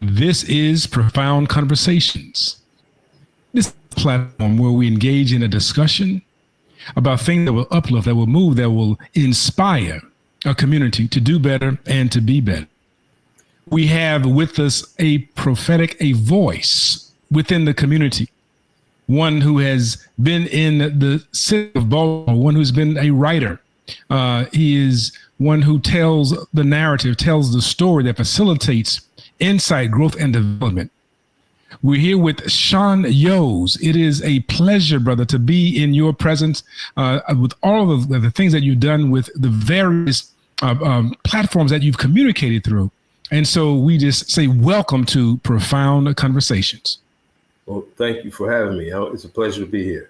This is Profound Conversations. This is a platform where we engage in a discussion about things that will uplift, that will move, that will inspire a community to do better and to be better. We have with us a voice within the community, one who has been in the city of Baltimore, one who's been a writer. He is one who tells the narrative, tells the story that facilitates insight, growth, and development. We're here with Sean Yoes. It is a pleasure, brother, to be in your presence with all of the things that you've done with the various platforms that you've communicated through. And so we just say welcome to Profound Conversations. Well, thank you for having me. It's a pleasure to be here.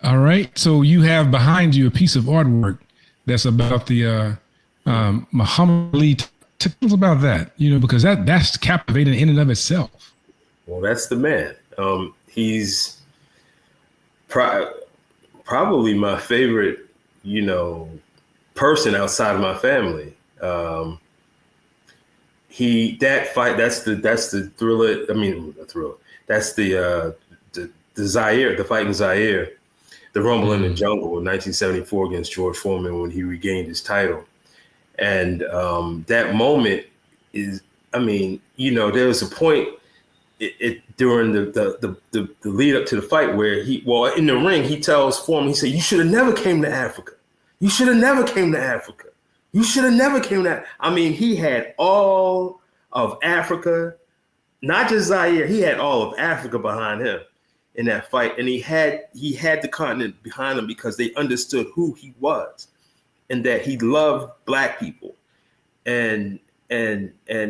All right. So you have behind you a piece of artwork that's about the Muhammad Ali. Tell us about that, because that's captivating in and of itself. Well, that's the man. He's probably my favorite, person outside of my family. That's the thriller. I mean, the thriller. That's the Zaire, the fight in Zaire, the rumble in the jungle in 1974 against George Foreman when he regained his title. And that moment is, there was a point during the lead up to the fight where in the ring, he tells Foreman, he said, "You should have never came to Africa. You should have never came to Africa. You should have never came to." He had all of Africa, not just Zaire. He had all of Africa behind him in that fight, and he had the continent behind him because they understood who he was and that he loved Black people, and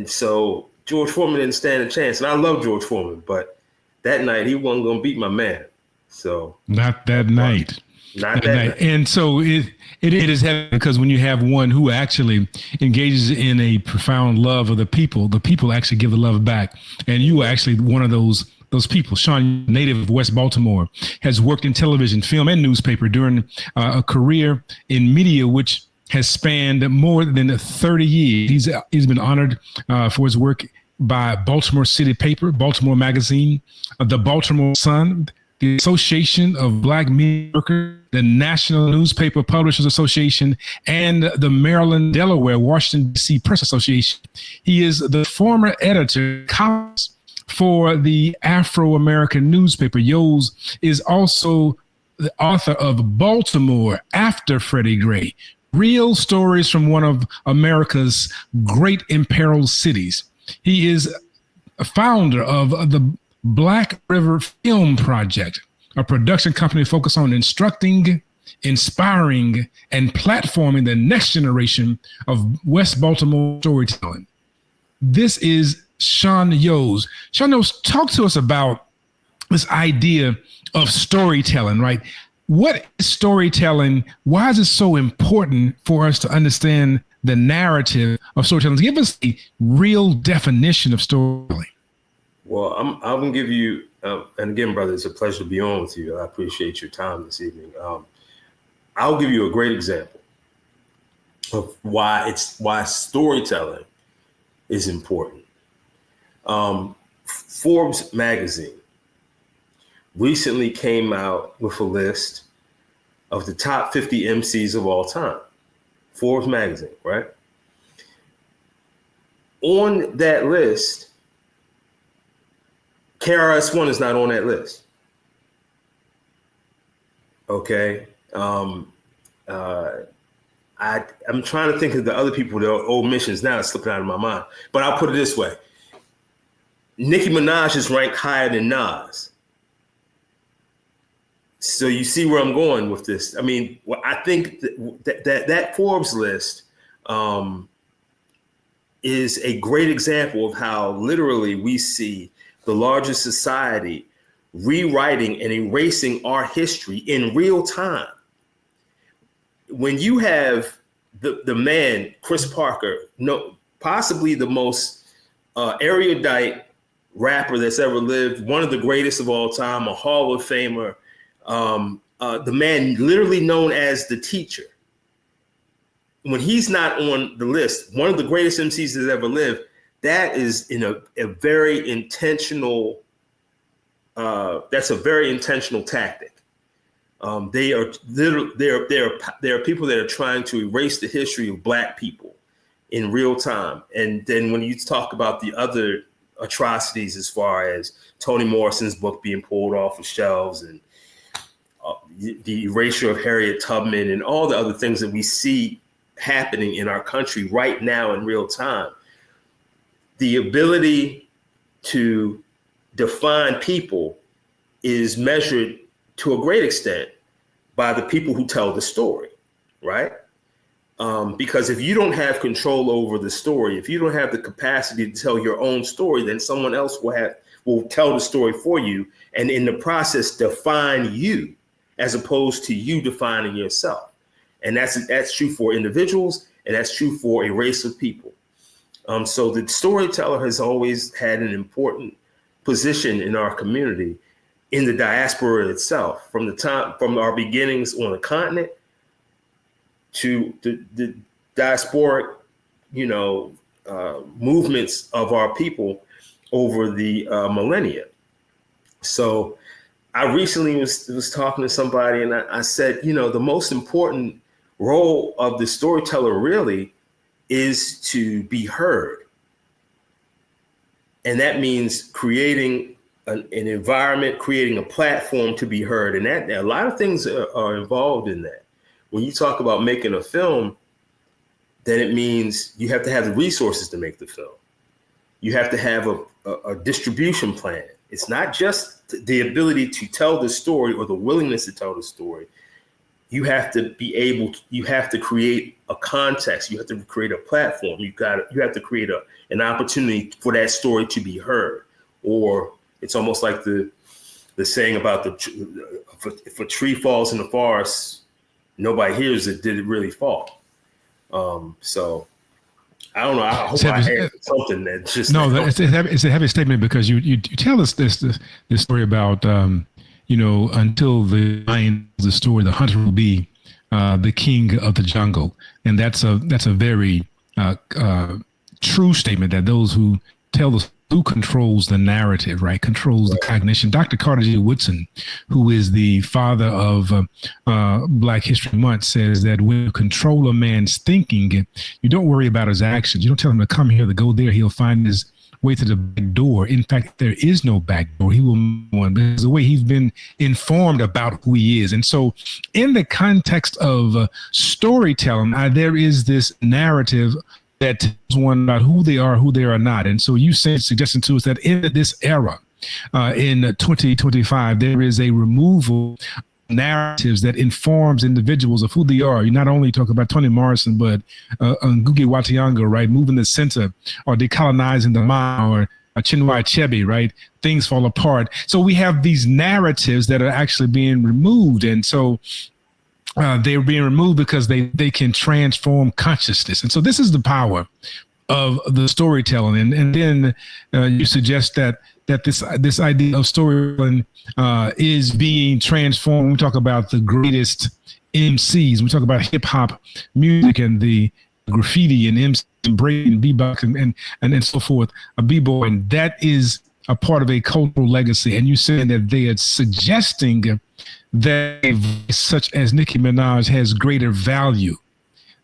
so George Foreman didn't stand a chance. And I love George Foreman, but that night he wasn't gonna beat my man. So not that night. Not that night. And so it is heavy because when you have one who actually engages in a profound love of the people actually give the love back. And you are actually one of those people. Sean, native of West Baltimore, has worked in television, film, and newspaper during a career in media, which has spanned more than 30 years. He's been honored for his work by Baltimore City Paper, Baltimore Magazine, the Baltimore Sun, the Association of Black Media Workers, the National Newspaper Publishers Association, and the Maryland, Delaware, Washington, D.C. Press Association. He is the former editor columnist for the Afro-American newspaper. Yoes is also the author of Baltimore After Freddie Gray, Real Stories from One of America's Great Imperiled Cities. He is a founder of the Black River Film Project, a production company focused on instructing, inspiring, and platforming the next generation of West Baltimore storytelling. This is Sean Yoes. Sean Yoes, talk to us about this idea of storytelling, right? What is storytelling? Why is it so important for us to understand the narrative of storytelling? Give us a real definition of storytelling. Well, I'm going to give you, and again, brother, it's a pleasure to be on with you. I appreciate your time this evening. I'll give you a great example of why storytelling is important. Forbes magazine recently came out with a list of the top 50 MCs of all time. Forbes magazine, right? On that list, KRS-One is not on that list. Okay. I'm trying to think of the other people, the omissions now, it's slipping out of my mind. But I'll put it this way. Nicki Minaj is ranked higher than Nas. So you see where I'm going with this. I think that Forbes list is a great example of how literally we see the largest society rewriting and erasing our history in real time. When you have the man, Chris Parker, possibly the most erudite rapper that's ever lived, one of the greatest of all time, a Hall of Famer, the man literally known as the teacher. When he's not on the list, one of the greatest MCs that's ever lived, that is in a very intentional. That's a very intentional tactic. They are literally there are people that are trying to erase the history of Black people in real time. And then when you talk about the other atrocities, as far as Toni Morrison's book being pulled off of shelves, and the erasure of Harriet Tubman, and all the other things that we see happening in our country right now in real time, the ability to define people is measured to a great extent by the people who tell the story, right? Because if you don't have control over the story, if you don't have the capacity to tell your own story, then someone else will tell the story for you, and in the process define you, as opposed to you defining yourself. And that's true for individuals, and that's true for a race of people. So the storyteller has always had an important position in our community, in the diaspora itself, from our beginnings on the continent to the diasporic, movements of our people over the millennia. So I recently was talking to somebody, and I said, the most important role of the storyteller really is to be heard. And that means creating an environment, creating a platform to be heard. And that a lot of things are involved in that. When you talk about making a film, then it means you have to have the resources to make the film. You have to have a distribution plan. It's not just the ability to tell the story or the willingness to tell the story. You have to you have to create a context. You have to create a platform. You have to create an opportunity for that story to be heard. Or it's almost like the saying about if a tree falls in the forest, nobody hears it. Did it really fall? So I don't know. I hope I had something that just it's a heavy statement, because you tell us this story about until the lion tells the story, the hunter will be the king of the jungle, and that's a very true statement, that those who tell who controls the narrative, right, controls the cognition. Dr. Carter G. Woodson, who is the father of Black History Month, says that when you control a man's thinking, you don't worry about his actions. You don't tell him to come here, to go there. He'll find his way to the back door. In fact, there is no back door. He will move on, because the way he's been informed about who he is. And so in the context of storytelling, there is this narrative that tells one about who they are not. And so you suggesting to us that in this era, in 2025, there is a removal of narratives that informs individuals of who they are. You not only talk about Toni Morrison, but Ngugi wa Thiong'o, right, moving the center, or decolonizing the mind, or Chinua Achebe, right? Things fall apart. So we have these narratives that are actually being removed. And so they're being removed because they can transform consciousness. And so this is the power of the storytelling. And then you suggest that this idea of storytelling is being transformed. We talk about the greatest MCs. We talk about hip hop music and the graffiti and MC and break and bebop and so forth, a b-boy. And that is a part of a cultural legacy. And you saying that they are suggesting that a voice such as Nicki Minaj has greater value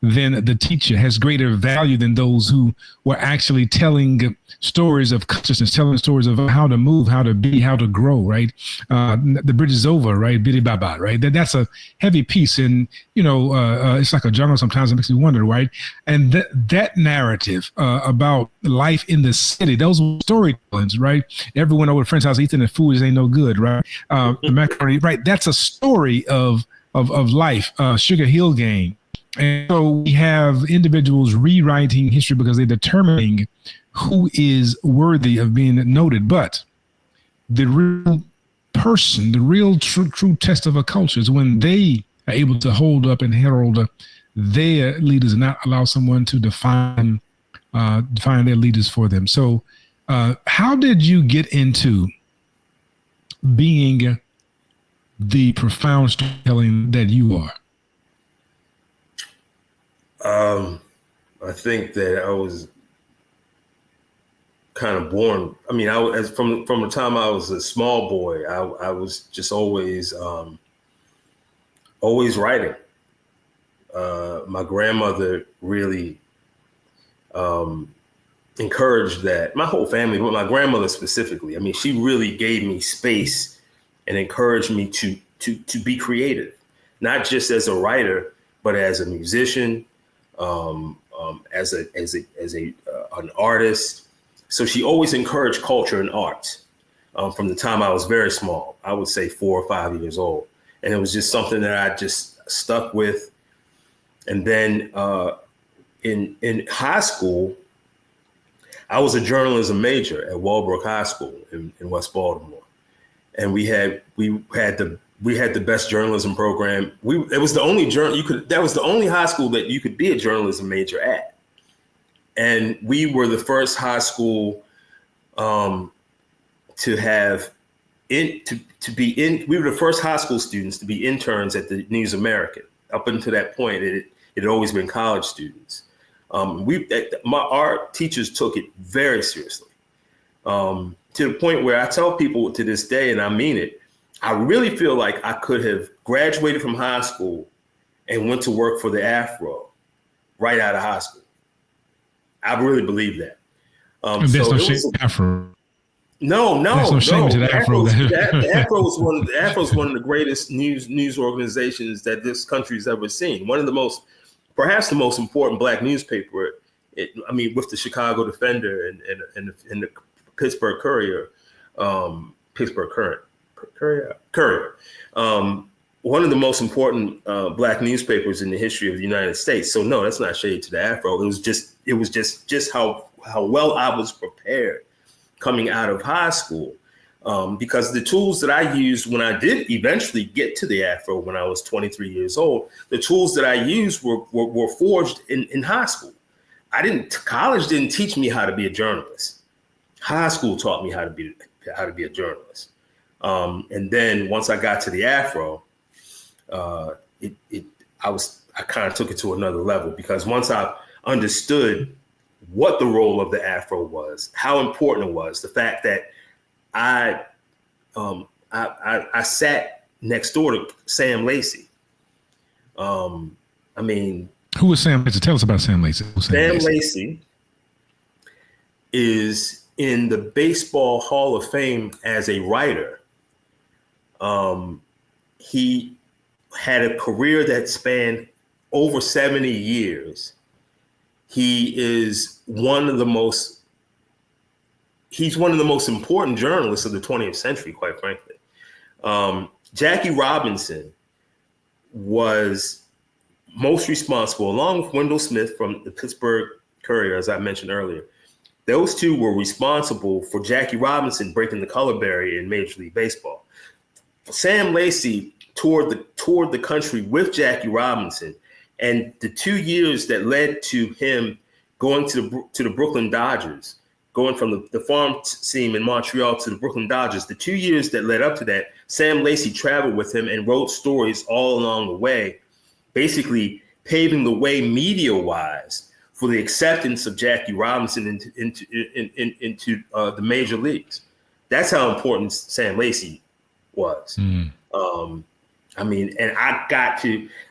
than the teacher, has greater value than those who were actually telling stories of consciousness, telling stories of how to move, how to be, how to grow, right? The bridge is over, right? Biddy baba, right? That's a heavy piece. And, it's like a jungle sometimes. It makes me wonder, right? And that narrative about life in the city, those were storytellings, right? Everyone over at friend's house eating the food ain't no good, right? The macaroni, right? That's a story of life, Sugar Hill Gang. And so we have individuals rewriting history because they're determining who is worthy of being noted. But the real person, the real true test of a culture is when they are able to hold up and herald their leaders and not allow someone to define their leaders for them. So how did you get into being the profound storytelling that you are? I think that kind of born. I mean, from the time I was a small boy, I was just always writing. My grandmother really encouraged that. My whole family, but my grandmother specifically. I mean, she really gave me space and encouraged me to be creative, not just as a writer, but as a musician, as an artist. So she always encouraged culture and arts from the time I was very small. I would say 4 or 5 years old, and it was just something that I just stuck with. And then in high school, I was a journalism major at Walbrook High School in West Baltimore, and we had the best journalism program. That was the only high school that you could be a journalism major at, and we were the first high school to have we were the first high school students to be interns at the News American. Up until that point, it had always been college students. Our teachers took it very seriously, to the point where I tell people to this day, and I mean it, I really feel like I could have graduated from high school and went to work for the Afro right out of high school. I really believe that. And there's no shame to Afro. No. There's no shame to the Afro. The Afro is one of the greatest news organizations that this country's ever seen. Perhaps the most important Black newspaper. With the Chicago Defender and the Pittsburgh Courier, Pittsburgh Courier. One of the most important Black newspapers in the history of the United States. So no, that's not shade to the Afro. It was just how well I was prepared coming out of high school, because the tools that I used when I did eventually get to the Afro when I was 23 years old, the tools that I used were forged in high school. College didn't teach me how to be a journalist. High school taught me how to be a journalist. And then once I got to the Afro, I kind of took it to another level, because once I understood what the role of the Afro was, how important it was, the fact that I sat next door to Sam Lacey. Who was Sam Lacey? Tell us about Sam Lacey. Sam Lacey is in the Baseball Hall of Fame as a writer. He had a career that spanned over 70 years. He's one of the most important journalists of the 20th century, quite frankly. Jackie Robinson was most responsible, along with Wendell Smith from the Pittsburgh Courier, as I mentioned earlier. Those two were responsible for Jackie Robinson breaking the color barrier in Major League Baseball. Sam Lacey toured the country with Jackie Robinson, and the 2 years that led to him going to the Brooklyn Dodgers, going from the farm team in Montreal to the Brooklyn Dodgers, the 2 years that led up to that, Sam Lacey traveled with him and wrote stories all along the way, basically paving the way media-wise for the acceptance of Jackie Robinson into the major leagues. That's how important Sam Lacey was. And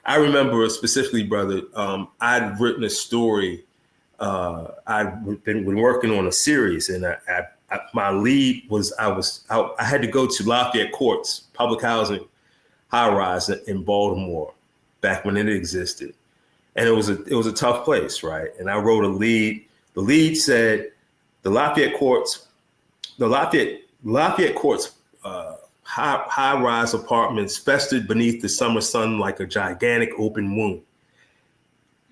I remember specifically, brother, I'd written a story. I'd been working on a series, and my lead was I had to go to Lafayette Courts, public housing high rise in Baltimore back when it existed. And it was a tough place, right? And I wrote a lead. The lead said the Lafayette Courts high-rise apartments festered beneath the summer sun like a gigantic open wound.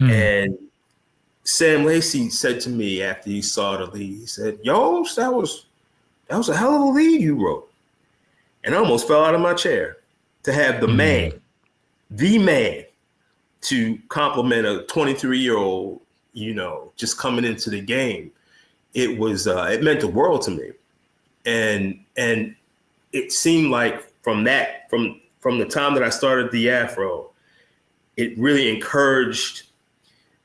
And Sam Lacey said to me after he saw the lead, he said, "Yoes, that was a hell of a lead you wrote." And I almost fell out of my chair to have the man to compliment a 23-year-old, just coming into the game. It was it meant the world to me. And it seemed like from the time that I started the Afro, it really encouraged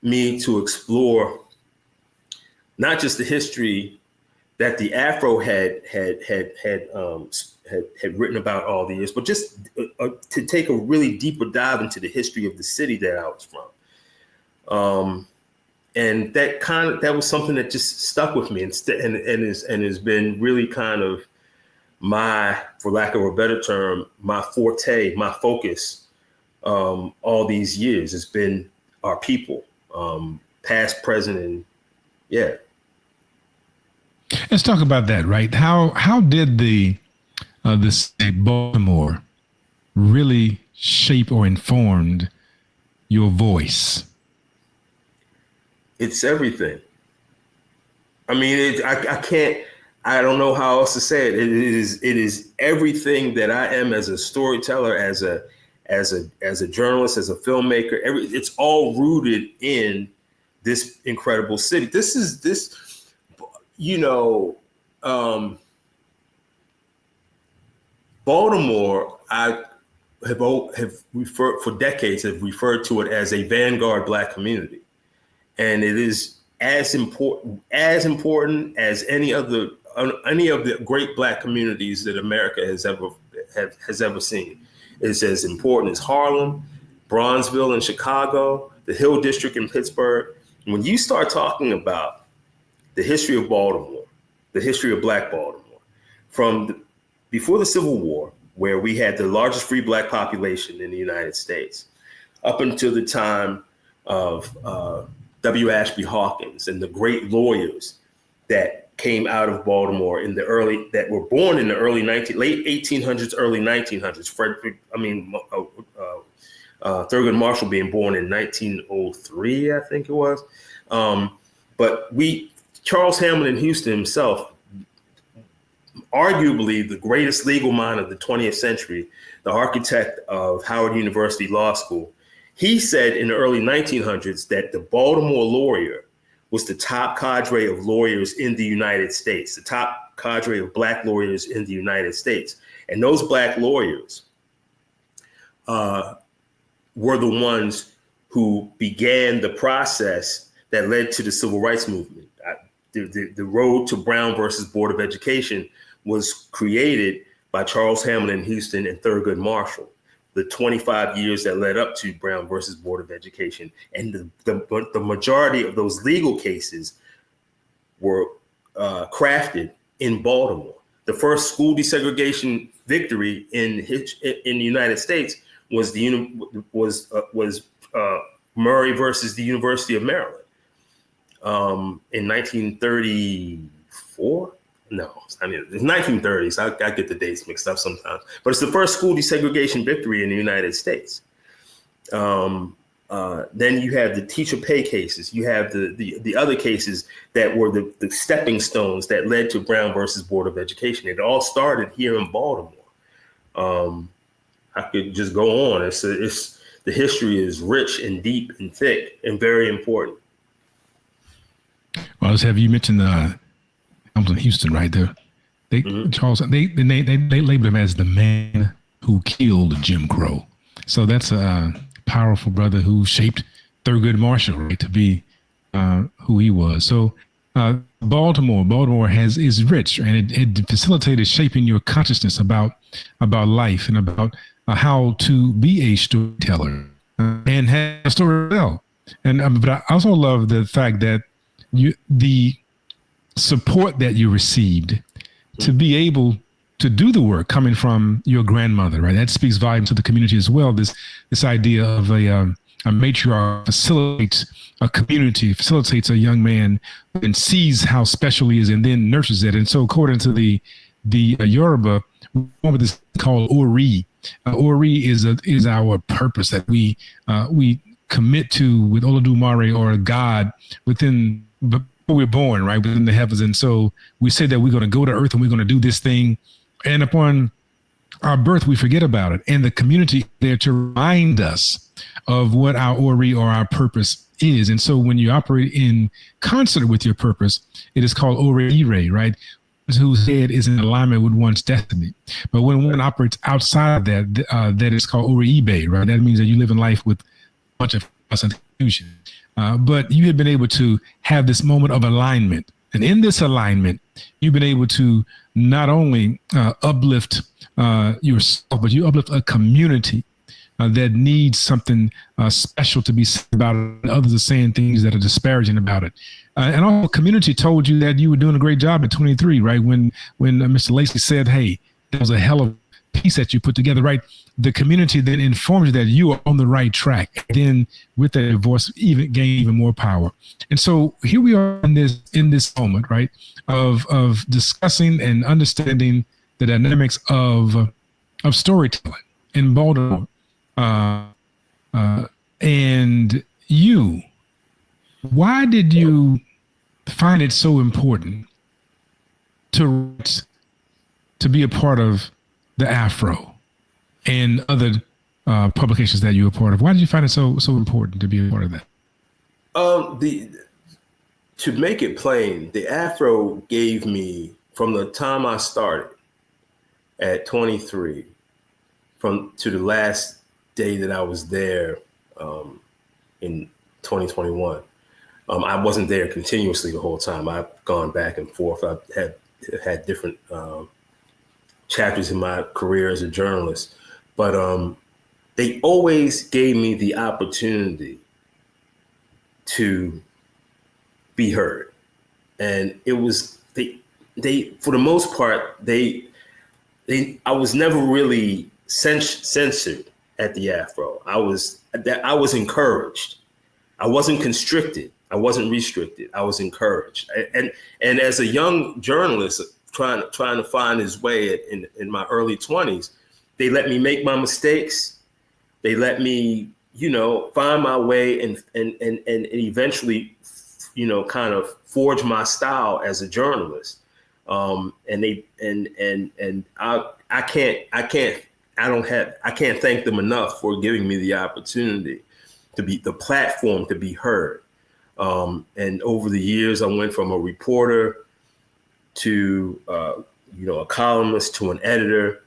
me to explore not just the history that the Afro had written about all the years, but just to take a really deeper dive into the history of the city that I was from. And that was something that just stuck with me and has been really kind of my, for lack of a better term, my forte, my focus all these years. It's been our people, past, present, and yeah. Let's talk about that, right? How did the city of Baltimore really shape or informed your voice? It's everything. I mean, I don't know how else to say it. It is everything that I am as a storyteller, as a journalist, as a filmmaker. It's all rooted in this incredible city. Baltimore, I have referred for decades, have referred to it as a vanguard Black community. And it is as important as any of the great Black communities that America has ever seen. It's as important as Harlem, Bronzeville in Chicago, the Hill District in Pittsburgh. When you start talking about the history of Baltimore, the history of Black Baltimore, before the Civil War, where we had the largest free Black population in the United States, up until the time of W. Ashby Hawkins and the great lawyers that came out of Baltimore that were born in the late 1800s, early 1900s. Thurgood Marshall being born in 1903, I think it was. But Charles Hamilton Houston himself, arguably the greatest legal mind of the 20th century, the architect of Howard University Law School, he said in the early 1900s that the Baltimore lawyer was the top cadre of lawyers in the United States, the top cadre of Black lawyers in the United States. And those Black lawyers were the ones who began the process that led to the Civil Rights Movement. The road to Brown versus Board of Education was created by Charles Hamilton Houston and Thurgood Marshall. The 25 years that led up to Brown versus Board of Education. And the majority of those legal cases were crafted in Baltimore. The first school desegregation victory in the United States was Murray versus the University of Maryland in 1934. No, I mean, it's 1930s. I get the dates mixed up sometimes, but it's the first school desegregation victory in the United States. Then you have the teacher pay cases. You have the other cases that were the stepping stones that led to Brown versus Board of Education. It all started here in Baltimore. I could just go on. The history is rich and deep and thick and very important. Well, have you mentioned Hamilton Houston right there? Charles, they labeled him as the man who killed Jim Crow. So that's a powerful brother who shaped Thurgood Marshall, right, to be who he was. So Baltimore is rich, and it facilitated shaping your consciousness about life and about how to be a storyteller and have a story to tell. And but I also love the fact that the support that you received to be able to do the work coming from your grandmother, right? That speaks volumes to the community as well. This idea of a matriarch facilitates a community, facilitates a young man and sees how special he is and then nurtures it. And so according to the Yoruba, one of this called Ori. Ori is our purpose that we commit to with Olodumare, or a God within before we're born, right, within the heavens. And so we say that we're going to go to earth and we're going to do this thing. And upon our birth, we forget about it. And the community there to remind us of what our Ori, or our purpose, is. And so when you operate in concert with your purpose, it is called Ore-Ire, right? Whose head is in alignment with one's destiny. But when one operates outside of that, that is called Ore-Ibe, right? That means that you live in life with a bunch of confusion. But you have been able to have this moment of alignment. And in this alignment, you've been able to not only uplift yourself, but you uplift a community that needs something special to be said about it. Others are saying things that are disparaging about it. And also, community told you that you were doing a great job at 23, right? When Mr. Lacey said, "Hey, that was a hell of a piece that you put together," right? The community then informs you that you are on the right track. And then, with that voice, gain even more power. And so here we are in this moment, right, of discussing and understanding the dynamics of storytelling in Baltimore. And you, why did you find it so important to be a part of the Afro and other publications that you were a part of? Why did you find it so important to be a part of that? To make it plain, the Afro gave me, from the time I started at 23, to the last day that I was there in 2021. I wasn't there continuously the whole time. I've gone back and forth. I've had different chapters in my career as a journalist, but they always gave me the opportunity to be heard. And it was, they for the most part, I was never really censored at the Afro. I was encouraged. I wasn't constricted. I wasn't restricted. I was encouraged. And as a young journalist trying to find his way in my early 20s, they let me make my mistakes. They let me, find my way and eventually, kind of forge my style as a journalist. I can't thank them enough for giving me the opportunity to be the platform to be heard. And over the years, I went from a reporter to, a columnist to an editor,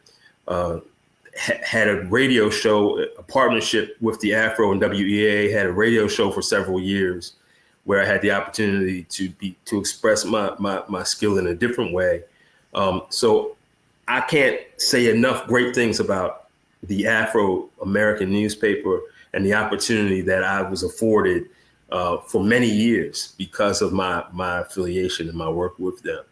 had a radio show, a partnership with the Afro and WEA, had a radio show for several years where I had the opportunity to express my skill in a different way. So I can't say enough great things about the Afro-American newspaper and the opportunity that I was afforded for many years because of my affiliation and my work with them.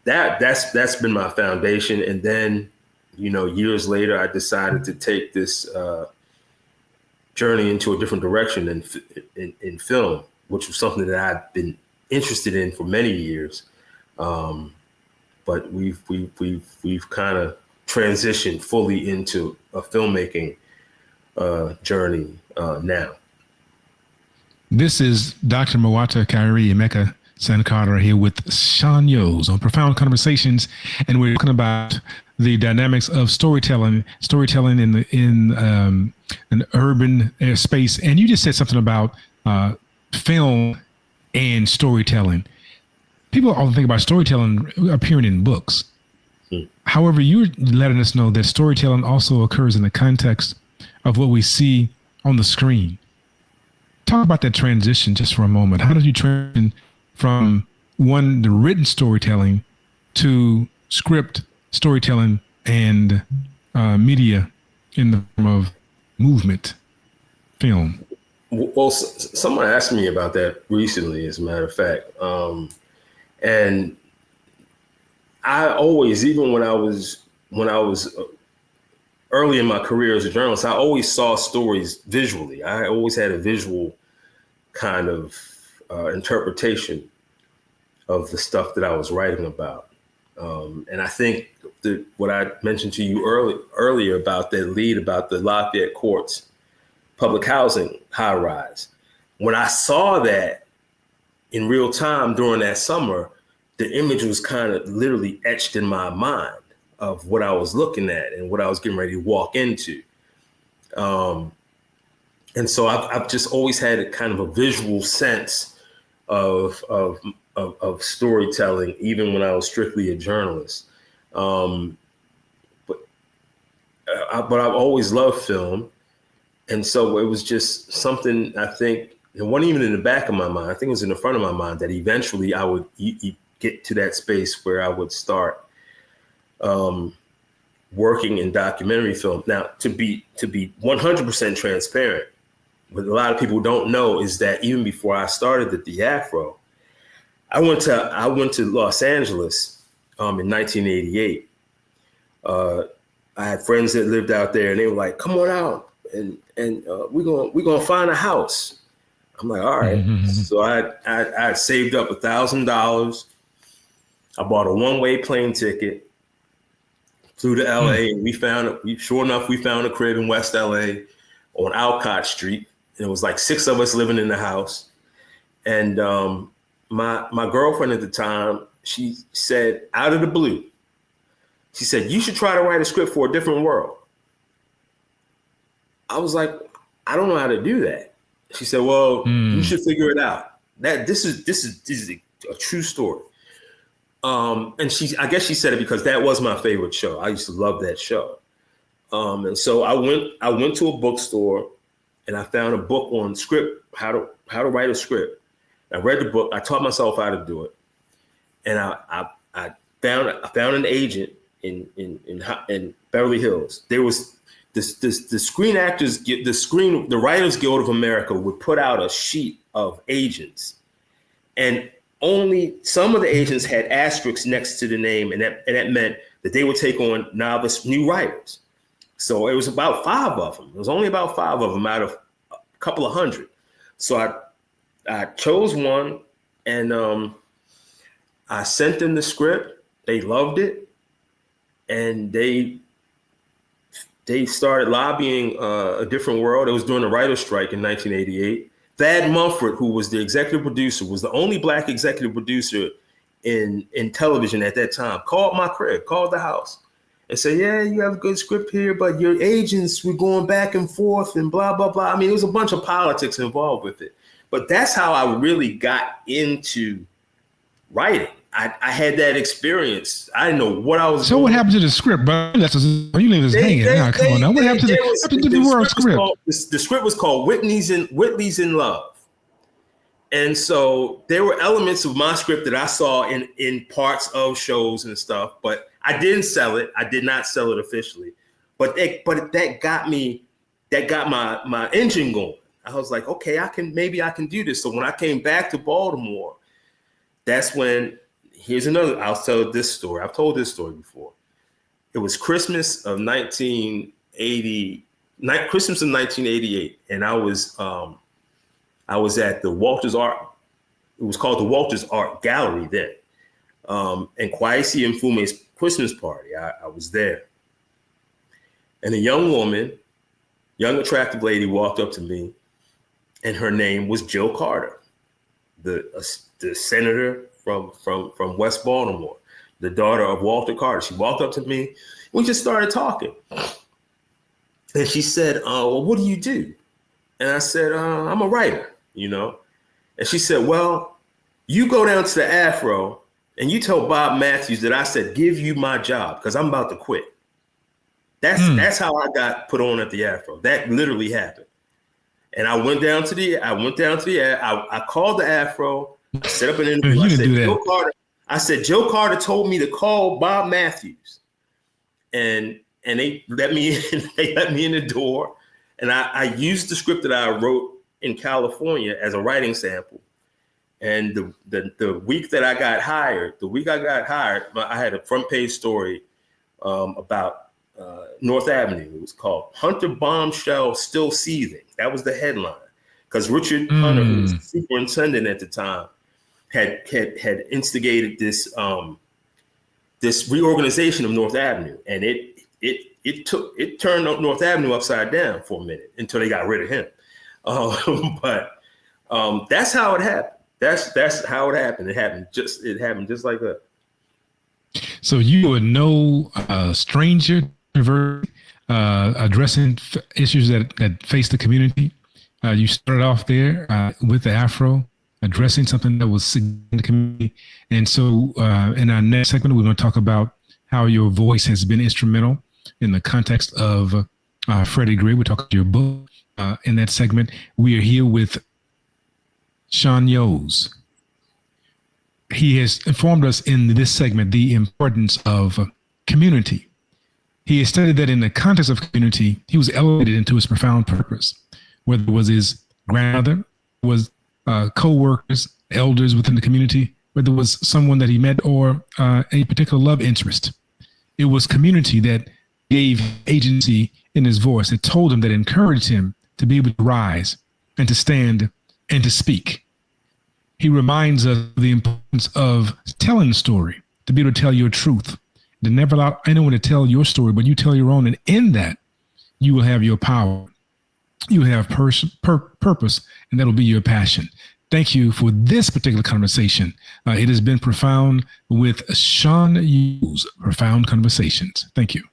That's been my foundation. And then, years later, I decided to take this journey into a different direction in film, which was something that I've been interested in for many years. But we've kind of transitioned fully into a filmmaking journey now. This is Dr. Mawata Kyrie Emeka Sankara here with Sean Yoes on Profound Conversations, and we're talking about the dynamics of storytelling in an urban space. And you just said something about film and storytelling. People often think about storytelling appearing in books. However, you're letting us know that storytelling also occurs in the context of what we see on the screen. Talk about that transition just for a moment. How did you transition from the written storytelling to script storytelling and media in the form of movement film? Well, someone asked me about that recently, as a matter of fact. And I always, even when I was early in my career as a journalist, I always saw stories visually. I always had a visual kind of interpretation of the stuff that I was writing about. And I think what I mentioned to you earlier about that lead about the Lafayette Courts public housing high rise, when I saw that in real time during that summer, the image was kind of literally etched in my mind of what I was looking at and what I was getting ready to walk into. And so I've just always had a kind of a visual sense of storytelling, even when I was strictly a journalist. But I've always loved film. And so it was just something I think it wasn't even in the back of my mind. I think it was in the front of my mind that eventually I would get to that space where I would start working in documentary film. Now, to be 100% transparent, what a lot of people don't know is that even before I started the Afro, I went to Los Angeles in 1988. I had friends that lived out there, and they were like, "Come on out, and we're gonna find a house." I'm like, "All right." Mm-hmm. So I saved up $1,000. I bought a one-way plane ticket, flew to LA, and we found a crib in West LA on Alcott Street, and it was like 6 of us living in the house. And my girlfriend at the time, she said, out of the blue, she said, "You should try to write a script for A Different World." I was like, "I don't know how to do that." She said, "Well, you should figure it out." This is a true story. And I guess she said it because that was my favorite show. I used to love that show. And so I went to a bookstore and I found a book on script, how to write a script. I read the book. I taught myself how to do it. And I found an agent in Beverly Hills. There was the Screen Actors, the Writers Guild of America would put out a sheet of agents, and only some of the agents had asterisks next to the name, and that meant that they would take on novice new writers. So it was about 5 of them. It was only about 5 of them out of a couple of hundred. So I chose one, and I sent them the script. They loved it, and they started lobbying A Different World. It was during the writer's strike in 1988. Thad Mumford, who was the executive producer, was the only Black executive producer in television at that time, called my crib, called the house, and said, "Yeah, you have a good script here, but your agents were going back and forth and blah, blah, blah." I mean, there was a bunch of politics involved with it. But that's how I really got into writing. I had that experience. I didn't know what I was So doing. What happened to the script, bro? You leave us hanging. Come on now. What happened to the world script? The script was called Whitney's in Love. And so there were elements of my script that I saw in parts of shows and stuff, but I didn't sell it. I did not sell it officially. But that got my engine going. I was like, okay, maybe I can do this. So when I came back to Baltimore, that's when, here's another, I'll tell this story. I've told this story before. It was Christmas of 1988, and I was at the Walters Art. It was called the Walters Art Gallery then, and Kwesi Mfume's Christmas party. I was there, and a young attractive lady walked up to me, and her name was Jill Carter, the senator from West Baltimore, the daughter of Walter Carter. She walked up to me. We just started talking. And she said, "Well, what do you do?" And I said, "I'm a writer, And she said, "Well, you go down to the Afro and you tell Bob Matthews that I said, give you my job because I'm about to quit." That's how I got put on at the Afro. That literally happened. And I went down to the I called the Afro. I set up an interview. I said, Joe Carter told me to call Bob Matthews, and they let me in. They let me in the door, and I used the script that I wrote in California as a writing sample. And the week I got hired, I had a front page story about North Avenue. It was called "Hunter Bombshell Still Seething." That was the headline, because Richard Hunter, who was the superintendent at the time, had instigated this reorganization of North Avenue, and it turned North Avenue upside down for a minute until they got rid of him. But that's how it happened. That's how it happened. It happened just like that. So you were no stranger to addressing issues that face the community. You started off there with the Afro, addressing something that was in the community. And so in our next segment, we're going to talk about how your voice has been instrumental in the context of Freddie Gray. We're talking about your book. In that segment, we are here with Sean Yoes. He has informed us in this segment the importance of community. He has stated that in the context of community, he was elevated into his profound purpose, whether it was his grandmother, was co-workers, elders within the community, whether it was someone that he met or a particular love interest. It was community that gave agency in his voice. It told him, that encouraged him to be able to rise and to stand and to speak. He reminds us of the importance of telling the story, to be able to tell your truth, to never allow anyone to tell your story, but you tell your own. And in that, you will have your power. You have purpose, and that'll be your passion. Thank you for this particular conversation. It has been profound with Sean Yoes, Profound Conversations. Thank you.